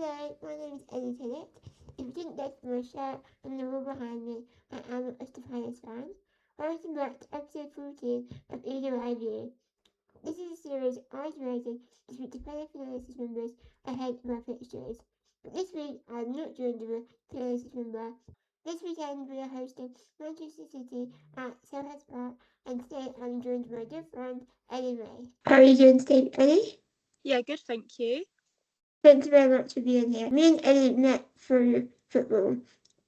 Hello, my name is Ellie-Mae. If you didn't guess from my shirt and the wall behind me, I am a Crystal Palace fan. Welcome back to episode 14 of Ellie-Mae View. This is a series I created to speak to fellow analysis members ahead of our fixtures. But this week I am not joined with a analysis member. This weekend we are hosting Manchester City at Selhurst Park, and today I'm joined by my good friend Ellie-Mae. How are you doing today, Ellie? Yeah, good, thank you. Thank you very much for being here. Me and Ellie met through football.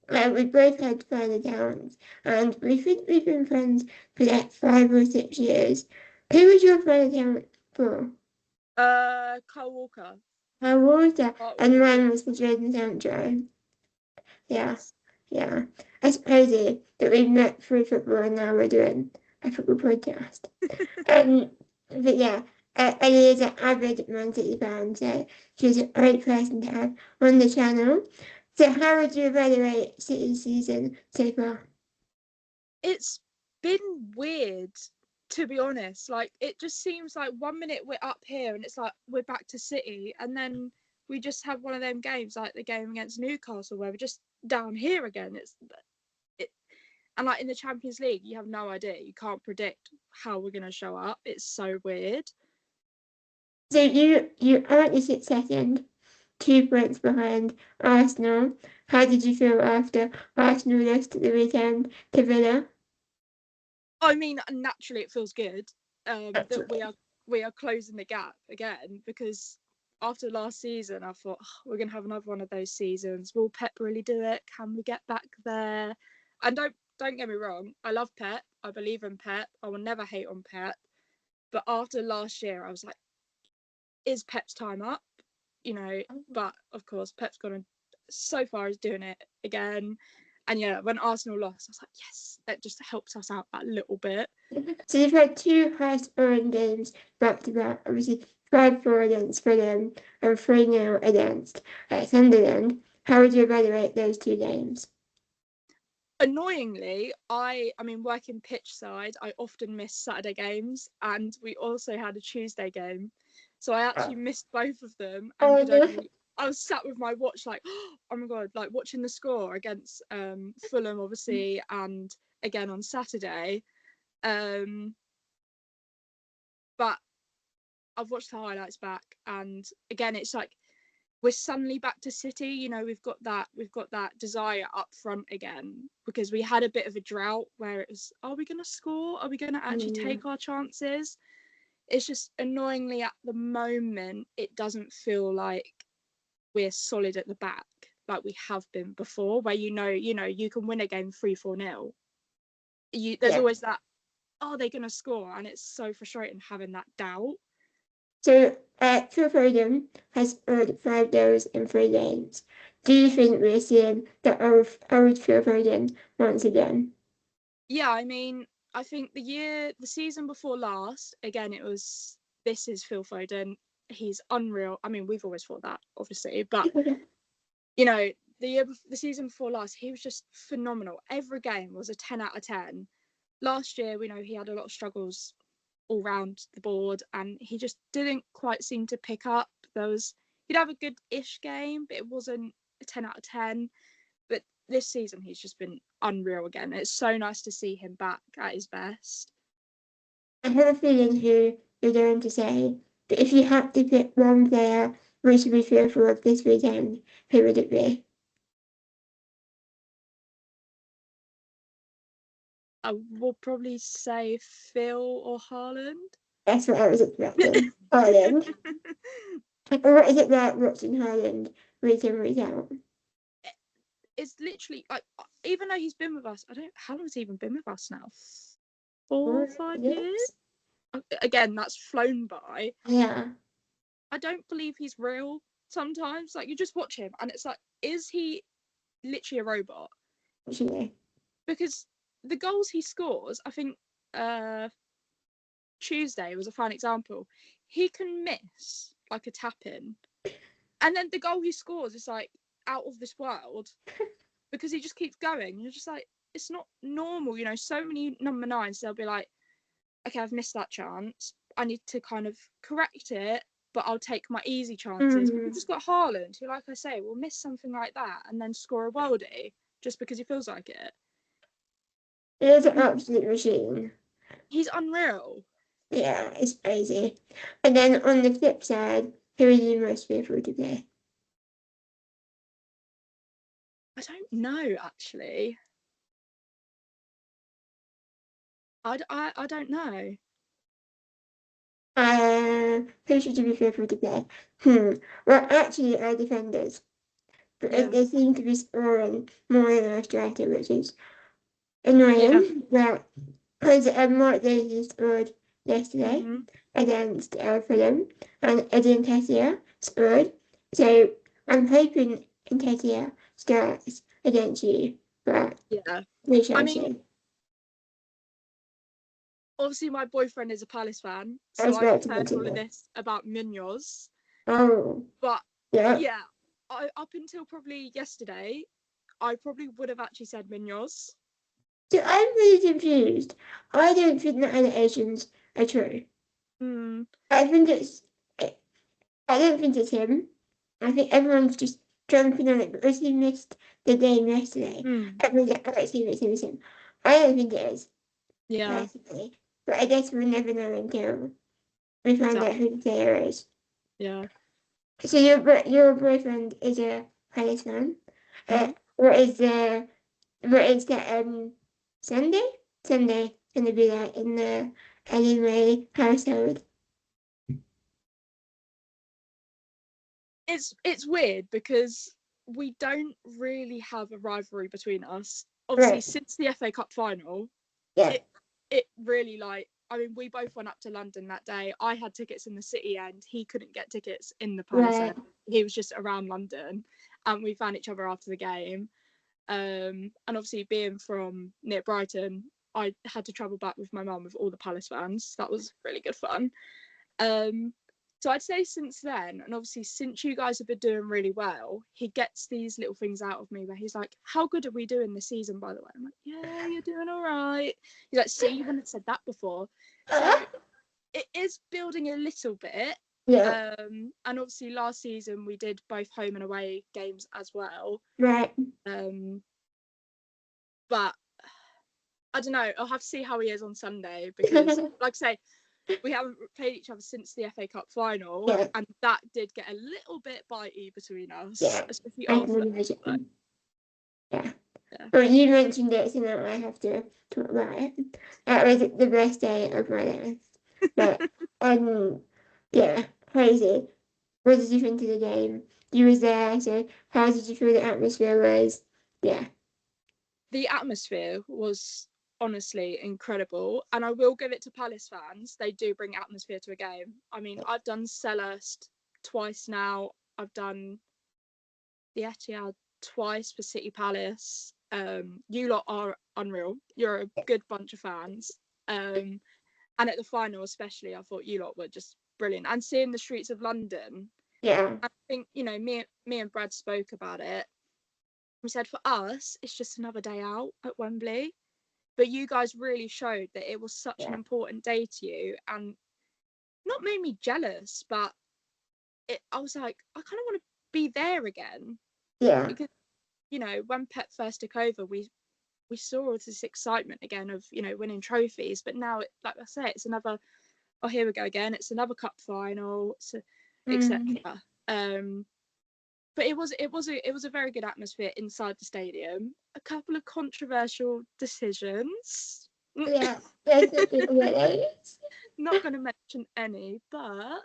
We both had fan accounts, and we think we've been friends for like 5 or 6 years. Who was your fan account for? Kyle Walker. How was that? Art And Walker. mine was for Jordan Sancho. Yeah, yeah. It's crazy that we met through football and now we're doing a football podcast. But yeah, Ellie is an avid Man City fan, so she's a great person to have on the channel. So how would you evaluate City's season so far? It's been weird, to be honest. Like, it just seems like 1 minute we're up here and it's like we're back to City, and then we just have one of them games like the game against Newcastle where we're just down here again. And like in the Champions League, you have no idea. You can't predict how we're gonna show up. It's so weird. So you currently sit second, 2 points behind Arsenal. How did you feel after Arsenal lost at the weekend to Villa? I mean, naturally, it feels good that we are closing the gap again, because after last season, I thought we're gonna have another one of those seasons. Will Pep really do it? Can we get back there? And don't get me wrong, I love Pep. I believe in Pep. I will never hate on Pep. But after last year, I was like, is Pep's time up? But of course, Pep's gone so far as doing it again. And yeah, when Arsenal lost, I was like, yes, that just helps us out that little bit. So you've had two high-scoring games back to back. Obviously, 5-4 against Fulham and 3-0 against Sunderland. How would you evaluate those two games? Annoyingly, I mean, working pitch side, I often miss Saturday games, and we also had a Tuesday game, so I actually missed both of them, and I was sat with my watch like, oh my god, like watching the score against Fulham, obviously, and again on Saturday. But I've watched the highlights back, and again, it's like we're suddenly back to City. We've got that desire up front again, because we had a bit of a drought where it was, are we going to score? Are we going to actually take our chances? It's just annoyingly at the moment, it doesn't feel like we're solid at the back like we have been before, where you can win a game 3-4-0. There's always that, are they going to score? And it's so frustrating having that doubt. So, Phil Foden has scored 5 goals in 3 games. Do you think we're seeing the old Phil Foden once again? Yeah, I mean, I think the season before last, again, it was, this is Phil Foden. He's unreal. I mean, we've always thought that, obviously, but the season before last, he was just phenomenal. Every game was a 10 out of 10. Last year, we know he had a lot of struggles all round the board, and he just didn't quite seem to pick up. He'd have a good-ish game, but it wasn't a 10 out of 10. But this season, he's just been unreal again. It's so nice to see him back at his best. I have a feeling who you're going to say, but if you had to pick one player we should be fearful of this weekend, who would it be? I will probably say Phil or Haaland. That's what I was expecting. Haaland. What is it like watching Haaland week in, week out? It's literally like, even though he's been with us, how long has he even been with us now? 4 or 5 years? Again, that's flown by. Yeah. I don't believe he's real sometimes. Like, you just watch him and it's like, is he literally a robot? Actually. Because the goals he scores, I think Tuesday was a fine example. He can miss like a tap in, and then the goal he scores is like out of this world, because he just keeps going. You're just like, it's not normal. So many number 9s, they'll be like, okay, I've missed that chance, I need to kind of correct it, but I'll take my easy chances. Mm. We've just got Haaland, who, like I say, will miss something like that and then score a worldie just because he feels like it. He is an absolute machine. He's unreal. Yeah, it's crazy. And then on the flip side, who are you most fearful to play? I don't know, actually. I don't know. Who should you be fearful to play? Well, actually, our defenders. Yeah. They seem to be scoring more than our striker, which is Yeah. annoying. But because Mark Daisy scored yesterday Mm-hmm. against Fulham, and Nketiah scored. So I'm hoping Nketiah starts against you, but Yeah. we shall I mean, see. obviously my boyfriend is a Palace fan, I so was I've about to heard mention all of that. this about Munoz. Oh, But yeah. yeah, up until probably yesterday, I probably would have actually said Munoz. So I'm really confused. I don't think the allegations are true. Mm, I think it's. I don't think it's him. I think everyone's just jumping on it because he missed the game yesterday. mm, Everyone's like, oh, it's him. I don't think it is, yeah, personally. But I guess we'll never know until we find out exactly. who the player is. Yeah. So your boyfriend is a Palace fan. Mm-hmm. What is the Sunday? Sunday gonna be like in the Ellie-Mae household. It's weird because we don't really have a rivalry between us. Obviously, Right. since the FA Cup final, Yeah. it really like. I mean, we both went up to London that day. I had tickets in the City end. He couldn't get tickets in the Palace Right. end. He was just around London, and we found each other after the game. And obviously, being from near Brighton, I had to travel back with my mum with all the Palace fans. That was really good fun. Um, so I'd say since then, and obviously since you guys have been doing really well, he gets these little things out of me where he's like, "How good are we doing this season, by the way?" I'm like, "Yeah, you're doing all right." He's like, "See, you wouldn't have said that before." So it is building a little bit. Yeah. And obviously last season we did both home and away games as well. Right. But I don't know. I'll have to see how he is on Sunday because, like I say, we haven't played each other since the FA Cup final, Yeah. and that did get a little bit bitey between us, Yeah. especially I can after. imagine. Yeah. Yeah. Well, you mentioned it, so now I have to talk about it. That was the best day of my life. But yeah, crazy. What did you think of the game? You was there, so how did you feel the atmosphere was? Yeah. The atmosphere was honestly incredible, and I will give it to Palace fans. They do bring atmosphere to a game. I mean, I've done Selhurst twice now. I've done the Etihad twice for City Palace. You lot are unreal. You're a good bunch of fans. And at the final especially, I thought you lot were just brilliant. And seeing the streets of London, Yeah. I think, me and Brad spoke about it. We said for us, it's just another day out at Wembley. But you guys really showed that it was such an Yeah. important day to you, and not made me jealous, but I was like, I kind of want to be there again. Yeah. Because, when Pep first took over, we saw all this excitement again of, winning trophies. But now, like I say, it's another, oh, here we go again. It's another cup final, etc. But it was a very good atmosphere inside the stadium. A couple of controversial decisions. Yeah. That's what people is. Not going to mention any, but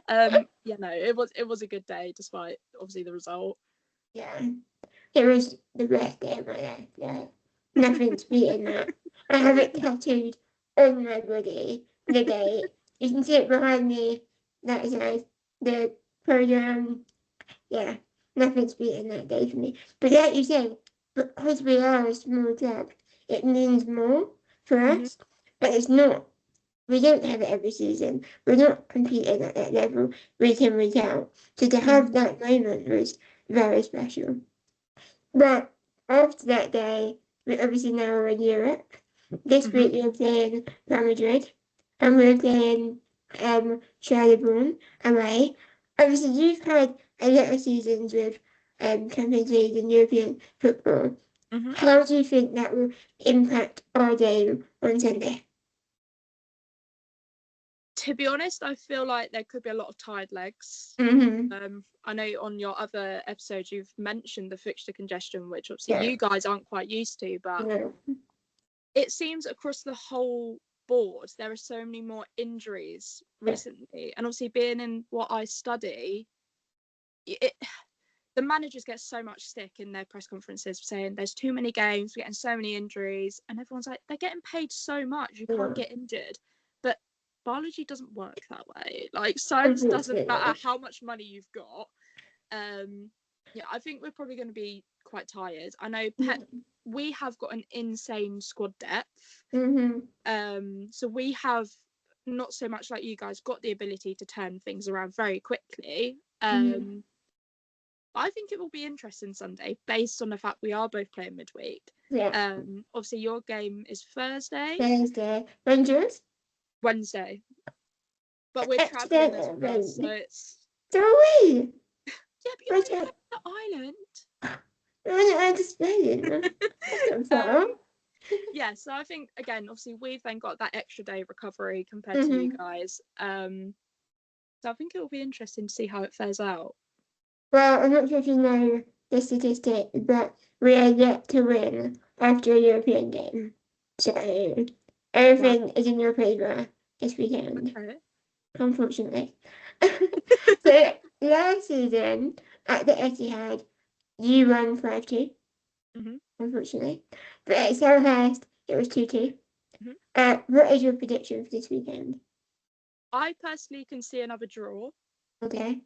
it was a good day despite obviously the result. Yeah. It was the best day of my life. Yeah. Nothing's beating that. I have it tattooed on my body. The day. You can see it behind me. That is nice. The program. Yeah. Nothing's beating that day for me. But like you said, because we are a small club, it means more for Mm-hmm. us. But it's not. We don't have it every season. We're not competing at that level week in, week out. So to have that moment was very special. But after that day, we obviously now are in Europe. This Mm-hmm. week we're playing Real Madrid, and we're playing Sherborne away. Obviously, you've had a lot of seasons with Champions League and European football. Mm-hmm. How do you think that will impact our game on Sunday? To be honest, I feel like there could be a lot of tired legs. Mm-hmm. I know on your other episodes you've mentioned the fixture congestion, which obviously Yeah. you guys aren't quite used to, but Yeah. it seems across the whole board there are so many more injuries recently. And obviously being in what I study, the managers get so much stick in their press conferences saying there's too many games, we're getting so many injuries, and everyone's like, they're getting paid so much, you can't get injured. But biology doesn't work that way. Like, science doesn't matter how much money you've got. Yeah, I think we're probably going to be quite tired. I know we have got an insane squad depth. So we have, not so much like you guys, got the ability to turn things around very quickly. I think it will be interesting Sunday based on the fact we are both playing midweek. Yeah. Obviously your game is Thursday. Rangers? Wednesday. But we're travelling as well, so it's... So are we? Yeah, but you're playing the island. I understand. Yeah, so I think, again, obviously we've then got that extra day recovery compared to you guys. So I think it will be interesting to see how it fares out. Well, I'm not sure if you know the statistic, but we are yet to win after a European game. So everything is in your favour this weekend. Okay. Unfortunately. So last season at the Etihad, you won 5-2. Unfortunately. But at Selhurst, it was 2-2. What is your prediction for this weekend? I personally can see another draw. Okay.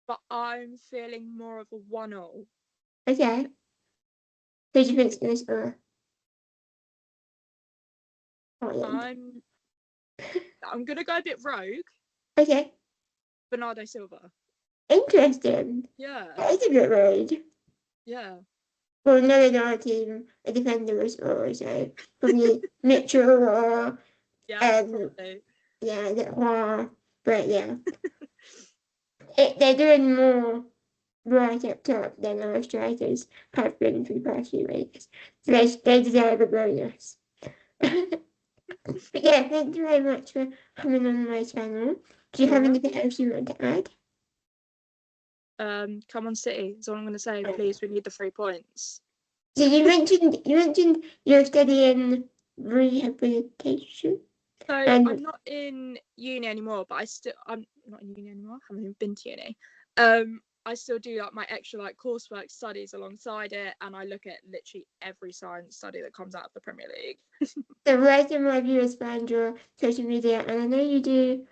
But I'm feeling more of a 1-0. Okay. Who do you think's going to score? I'm going to go a bit rogue. Okay. Bernardo Silva. Interesting. Yeah. That is a bit rogue. Yeah. Well, none of our team, a defender was score, so probably Mitchell or probably. but yeah. They're doing more right up top than our strikers have been for the past few weeks. So they deserve a bonus. But yeah, thank you very much for coming on my channel. Do you have anything else you want to add? Come on City, that's all I'm going to say. Please, we need the 3 points. So you mentioned you're studying rehabilitation. So I'm not in uni anymore, but I'm not in uni anymore. I haven't even been to uni. I still do like my extra like coursework studies alongside it, and I look at literally every science study that comes out of the Premier League. So where can my viewers find your social media? And I know you do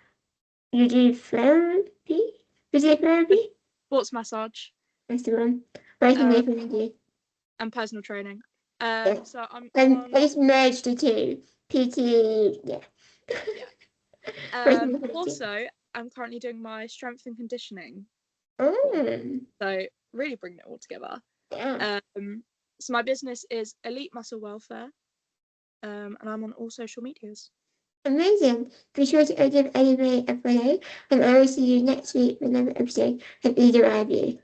therapy? Physiotherapy? Sports massage. That's the one. Where can they find you? And personal training. Yeah. So I'm I just merged the two. PT, yeah. Also, I'm currently doing my strength and conditioning. So really bringing it all together. Yeah. So my business is Elite Muscle Welfare, and I'm on all social medias. Amazing. Be sure to give Ellie-Mae a follow, and I will see you next week with another episode of Either Eye View.